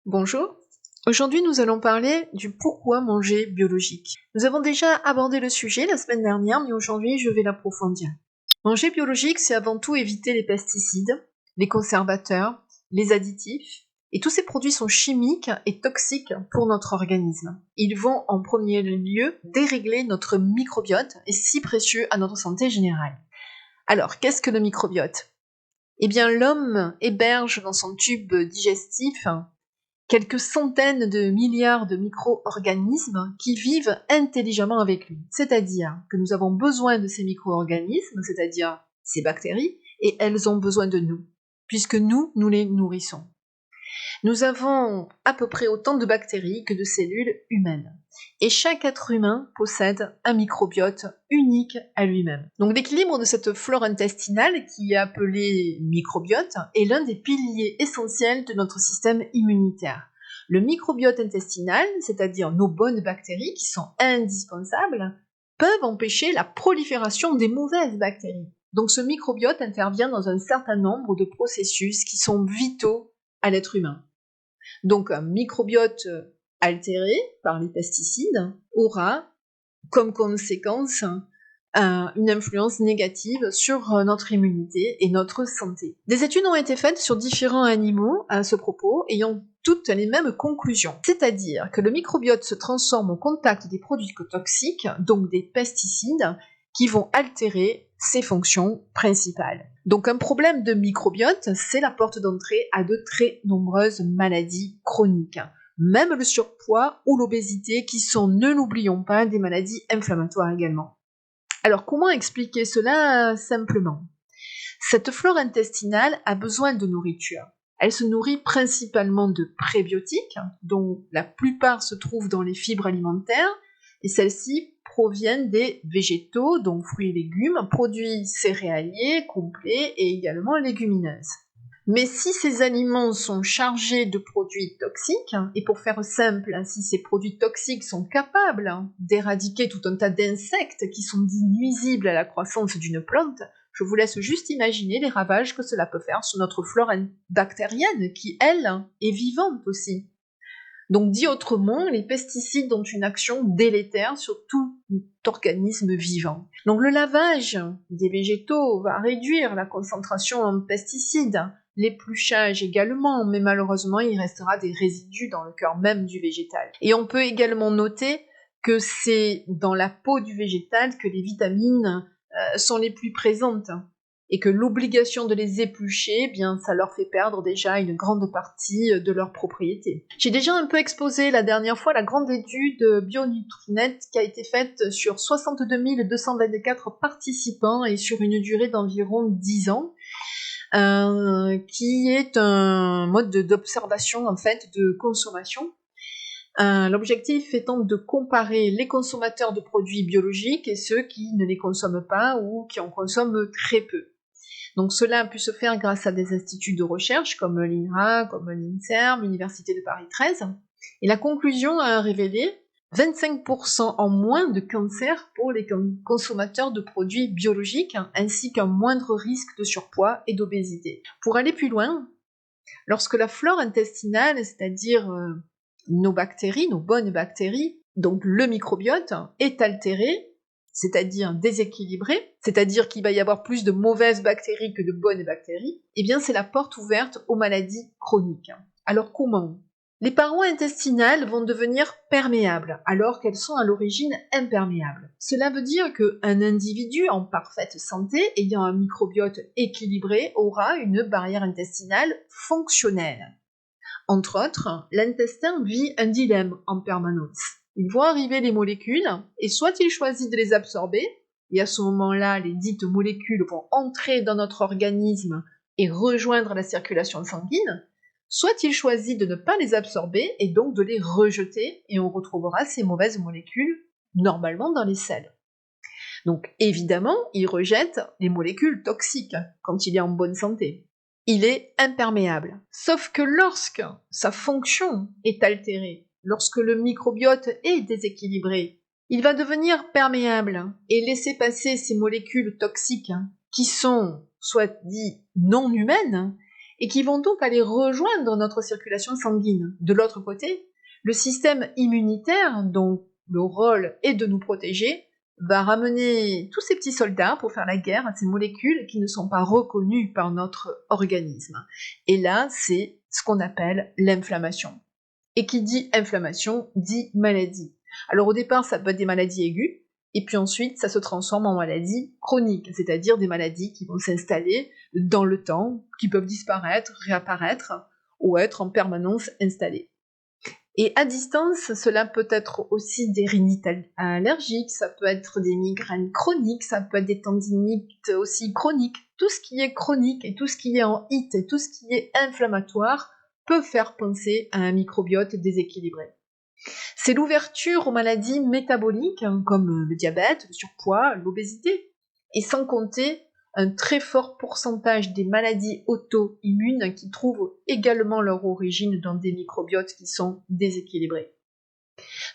Bonjour. Aujourd'hui, nous allons parler du pourquoi manger biologique. Nous avons déjà abordé le sujet la semaine dernière, mais aujourd'hui, je vais l'approfondir. Manger biologique, c'est avant tout éviter les pesticides, les conservateurs, les additifs, et tous ces produits sont chimiques et toxiques pour notre organisme. Ils vont en premier lieu dérégler notre microbiote, et si précieux à notre santé générale. Alors, qu'est-ce que le microbiote ? Eh bien, l'homme héberge dans son tube digestif quelques centaines de milliards de micro-organismes qui vivent intelligemment avec lui. C'est-à-dire que nous avons besoin de ces micro-organismes, c'est-à-dire ces bactéries, et elles ont besoin de nous, puisque nous les nourrissons. Nous avons à peu près autant de bactéries que de cellules humaines. Et chaque être humain possède un microbiote unique à lui-même. Donc l'équilibre de cette flore intestinale, qui est appelée microbiote, est l'un des piliers essentiels de notre système immunitaire. Le microbiote intestinal, c'est-à-dire nos bonnes bactéries qui sont indispensables, peuvent empêcher la prolifération des mauvaises bactéries. Donc ce microbiote intervient dans un certain nombre de processus qui sont vitaux à l'être humain. Donc un microbiote altéré par les pesticides aura comme conséquence une influence négative sur notre immunité et notre santé. Des études ont été faites sur différents animaux à ce propos, ayant toutes les mêmes conclusions. C'est-à-dire que le microbiote se transforme au contact des produits toxiques, donc des pesticides, qui vont altérer ses fonctions principales. Donc un problème de microbiote, c'est la porte d'entrée à de très nombreuses maladies chroniques. Même le surpoids ou l'obésité, qui sont, ne l'oublions pas, des maladies inflammatoires également. Alors comment expliquer cela simplement ? Cette flore intestinale a besoin de nourriture. Elle se nourrit principalement de prébiotiques, dont la plupart se trouvent dans les fibres alimentaires, et celles-ci proviennent des végétaux, donc fruits et légumes, produits céréaliers, complets et également légumineuses. Mais si ces aliments sont chargés de produits toxiques, et pour faire simple, si ces produits toxiques sont capables d'éradiquer tout un tas d'insectes qui sont dits nuisibles à la croissance d'une plante, je vous laisse juste imaginer les ravages que cela peut faire sur notre flore bactérienne, qui, elle, est vivante aussi. Donc dit autrement, les pesticides ont une action délétère sur tout organisme vivant. Donc le lavage des végétaux va réduire la concentration en pesticides, l'épluchage également, mais malheureusement il restera des résidus dans le cœur même du végétal. Et on peut également noter que c'est dans la peau du végétal que les vitamines sont les plus présentes, et que l'obligation de les éplucher, eh bien, ça leur fait perdre déjà une grande partie de leurs propriétés. J'ai déjà un peu exposé la dernière fois la grande étude BioNutriNet qui a été faite sur 62 224 participants et sur une durée d'environ 10 ans, qui est un mode d'observation en fait de consommation. L'objectif étant de comparer les consommateurs de produits biologiques et ceux qui ne les consomment pas ou qui en consomment très peu. Donc cela a pu se faire grâce à des instituts de recherche comme l'INRA, comme l'INSERM, l'Université de Paris 13. Et la conclusion a révélé 25% en moins de cancer pour les consommateurs de produits biologiques, ainsi qu'un moindre risque de surpoids et d'obésité. Pour aller plus loin, lorsque la flore intestinale, c'est-à-dire nos bactéries, nos bonnes bactéries, donc le microbiote, est altéré, c'est-à-dire déséquilibré, c'est-à-dire qu'il va y avoir plus de mauvaises bactéries que de bonnes bactéries, eh bien c'est la porte ouverte aux maladies chroniques. Alors comment ? Les parois intestinales vont devenir perméables, alors qu'elles sont à l'origine imperméables. Cela veut dire qu'un individu en parfaite santé, ayant un microbiote équilibré, aura une barrière intestinale fonctionnelle. Entre autres, l'intestin vit un dilemme en permanence. Il voit arriver les molécules, et soit il choisit de les absorber, et à ce moment-là, les dites molécules vont entrer dans notre organisme et rejoindre la circulation sanguine, soit il choisit de ne pas les absorber, et donc de les rejeter, et on retrouvera ces mauvaises molécules normalement dans les selles. Donc évidemment, il rejette les molécules toxiques quand il est en bonne santé. Il est imperméable. Sauf que lorsque sa fonction est altérée, lorsque le microbiote est déséquilibré, il va devenir perméable et laisser passer ces molécules toxiques qui sont, soit dit, non humaines, et qui vont donc aller rejoindre notre circulation sanguine. De l'autre côté, le système immunitaire, dont le rôle est de nous protéger, va ramener tous ces petits soldats pour faire la guerre à ces molécules qui ne sont pas reconnues par notre organisme. Et là, c'est ce qu'on appelle l'inflammation. Et qui dit inflammation dit maladie. Alors au départ, ça peut être des maladies aiguës, et puis ensuite, ça se transforme en maladies chroniques, c'est-à-dire des maladies qui vont s'installer dans le temps, qui peuvent disparaître, réapparaître, ou être en permanence installées. Et à distance, cela peut être aussi des rhinites allergiques, ça peut être des migraines chroniques, ça peut être des tendinites aussi chroniques. Tout ce qui est chronique et tout ce qui est en IT et tout ce qui est inflammatoire peut faire penser à un microbiote déséquilibré. C'est l'ouverture aux maladies métaboliques, comme le diabète, le surpoids, l'obésité, et sans compter un très fort pourcentage des maladies auto-immunes qui trouvent également leur origine dans des microbiotes qui sont déséquilibrés.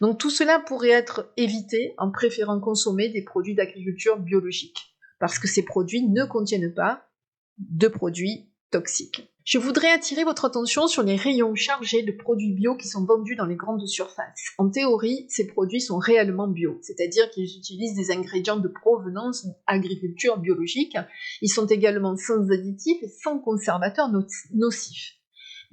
Donc tout cela pourrait être évité en préférant consommer des produits d'agriculture biologique, parce que ces produits ne contiennent pas de produits toxiques. Je voudrais attirer votre attention sur les rayons chargés de produits bio qui sont vendus dans les grandes surfaces. En théorie, ces produits sont réellement bio, c'est-à-dire qu'ils utilisent des ingrédients de provenance agriculture biologique. Ils sont également sans additifs et sans conservateurs nocifs.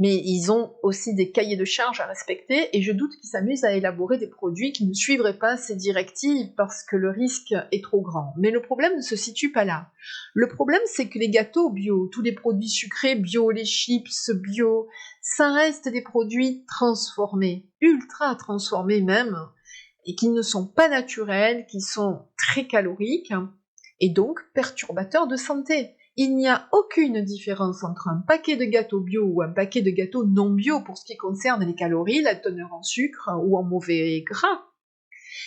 Mais ils ont aussi des cahiers de charges à respecter et je doute qu'ils s'amusent à élaborer des produits qui ne suivraient pas ces directives parce que le risque est trop grand. Mais le problème ne se situe pas là. Le problème, c'est que les gâteaux bio, tous les produits sucrés bio, les chips bio, ça reste des produits transformés, ultra transformés même, et qui ne sont pas naturels, qui sont très caloriques et donc perturbateurs de santé. Il n'y a aucune différence entre un paquet de gâteaux bio ou un paquet de gâteaux non bio pour ce qui concerne les calories, la teneur en sucre ou en mauvais gras.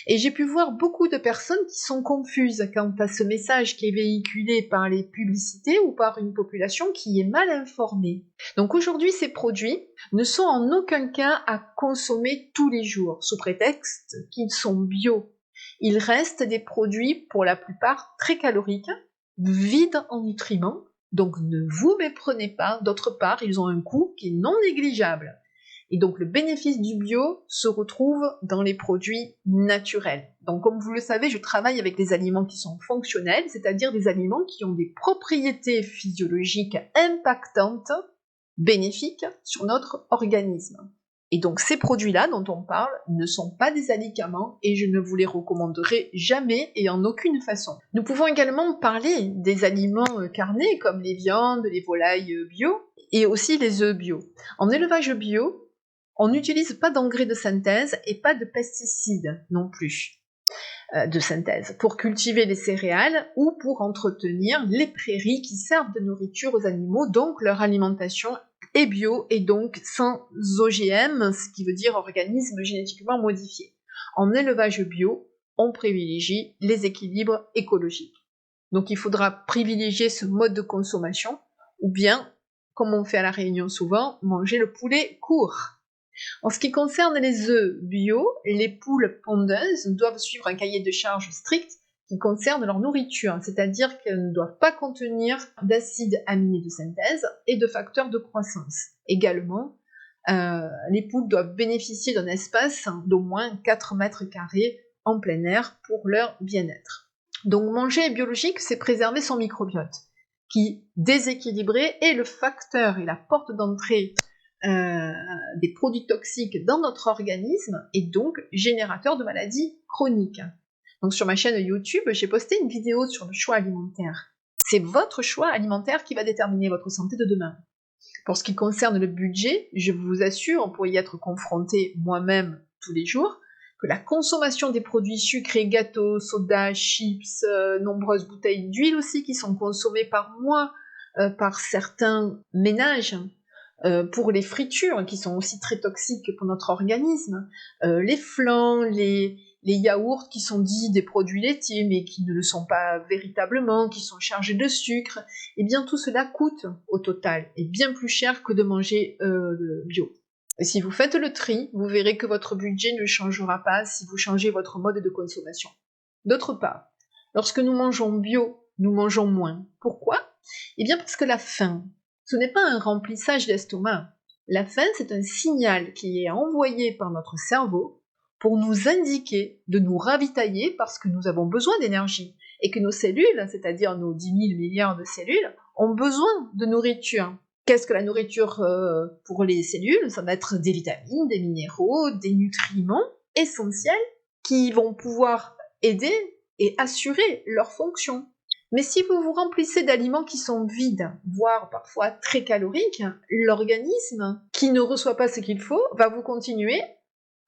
Et j'ai pu voir beaucoup de personnes qui sont confuses quant à ce message qui est véhiculé par les publicités ou par une population qui est mal informée. Donc aujourd'hui, ces produits ne sont en aucun cas à consommer tous les jours, sous prétexte qu'ils sont bio. Ils restent des produits pour la plupart très caloriques, vides en nutriments, donc ne vous méprenez pas, d'autre part, ils ont un coût qui est non négligeable. Et donc le bénéfice du bio se retrouve dans les produits naturels. Donc comme vous le savez, je travaille avec des aliments qui sont fonctionnels, c'est-à-dire des aliments qui ont des propriétés physiologiques impactantes, bénéfiques sur notre organisme. Et donc ces produits-là dont on parle ne sont pas des alicaments et je ne vous les recommanderai jamais et en aucune façon. Nous pouvons également parler des aliments carnés comme les viandes, les volailles bio et aussi les œufs bio. En élevage bio, on n'utilise pas d'engrais de synthèse et pas de pesticides non plus de synthèse pour cultiver les céréales ou pour entretenir les prairies qui servent de nourriture aux animaux, donc leur alimentation est bio et donc sans OGM, ce qui veut dire organisme génétiquement modifié. En élevage bio, on privilégie les équilibres écologiques. Donc il faudra privilégier ce mode de consommation ou bien, comme on fait à la Réunion souvent, manger le poulet court. En ce qui concerne les œufs bio, les poules pondeuses doivent suivre un cahier de charges strict qui concerne leur nourriture, c'est-à-dire qu'elles ne doivent pas contenir d'acides aminés de synthèse et de facteurs de croissance. Également, les poules doivent bénéficier d'un espace d'au moins 4 mètres carrés en plein air pour leur bien-être. Donc manger biologique, c'est préserver son microbiote, qui, déséquilibré, est le facteur et la porte d'entrée des produits toxiques dans notre organisme et donc générateur de maladies chroniques. Donc sur ma chaîne YouTube, j'ai posté une vidéo sur le choix alimentaire. C'est votre choix alimentaire qui va déterminer votre santé de demain. Pour ce qui concerne le budget, je vous assure, pour y être confronté moi-même tous les jours, que la consommation des produits sucrés, gâteaux, sodas, chips, nombreuses bouteilles d'huile aussi qui sont consommées par mois par certains ménages, pour les fritures qui sont aussi très toxiques pour notre organisme, les flans, les yaourts qui sont dits des produits laitiers mais qui ne le sont pas véritablement, qui sont chargés de sucre, et bien tout cela coûte au total et bien plus cher que de manger bio. Et si vous faites le tri, vous verrez que votre budget ne changera pas si vous changez votre mode de consommation. D'autre part, lorsque nous mangeons bio, nous mangeons moins. Pourquoi ? Eh bien parce que la faim, Ce n'est pas un remplissage d'estomac. La faim, c'est un signal qui est envoyé par notre cerveau pour nous indiquer de nous ravitailler parce que nous avons besoin d'énergie et que nos cellules, c'est-à-dire nos 10 000 milliards de cellules, ont besoin de nourriture. Qu'est-ce que la nourriture pour les cellules? Ça va être des vitamines, des minéraux, des nutriments essentiels qui vont pouvoir aider et assurer leur fonction. Mais si vous vous remplissez d'aliments qui sont vides, voire parfois très caloriques, l'organisme, qui ne reçoit pas ce qu'il faut, va vous continuer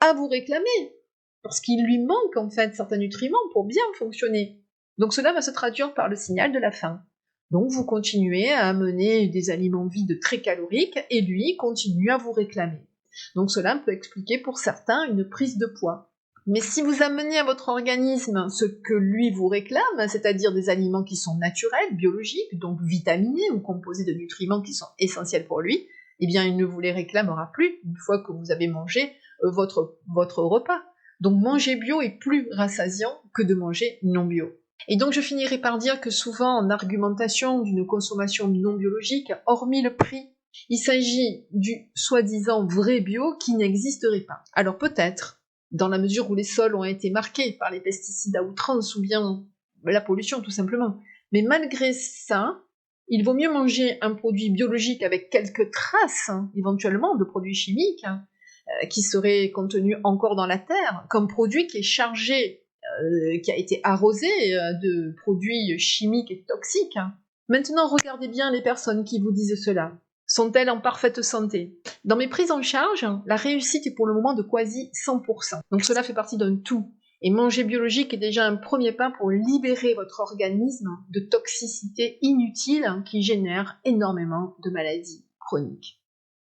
à vous réclamer, parce qu'il lui manque en fait certains nutriments pour bien fonctionner. Donc cela va se traduire par le signal de la faim. Donc vous continuez à amener des aliments vides très caloriques, et lui continue à vous réclamer. Donc cela peut expliquer pour certains une prise de poids. Mais si vous amenez à votre organisme ce que lui vous réclame, c'est-à-dire des aliments qui sont naturels, biologiques, donc vitaminés ou composés de nutriments qui sont essentiels pour lui, eh bien il ne vous les réclamera plus une fois que vous avez mangé votre repas. Donc manger bio est plus rassasiant que de manger non bio. Et donc je finirai par dire que souvent en argumentation d'une consommation non biologique, hormis le prix, il s'agit du soi-disant vrai bio qui n'existerait pas. Alors peut-être, dans la mesure où les sols ont été marqués par les pesticides à outrance ou bien la pollution tout simplement. Mais malgré ça, il vaut mieux manger un produit biologique avec quelques traces, éventuellement, de produits chimiques, qui seraient contenus encore dans la terre, qu'un produit qui est chargé, qui a été arrosé de produits chimiques et toxiques. Maintenant, regardez bien les personnes qui vous disent cela. Sont-elles en parfaite santé? Dans mes prises en charge, la réussite est pour le moment de quasi 100%. Donc cela fait partie d'un tout. Et manger biologique est déjà un premier pas pour libérer votre organisme de toxicité inutile qui génère énormément de maladies chroniques.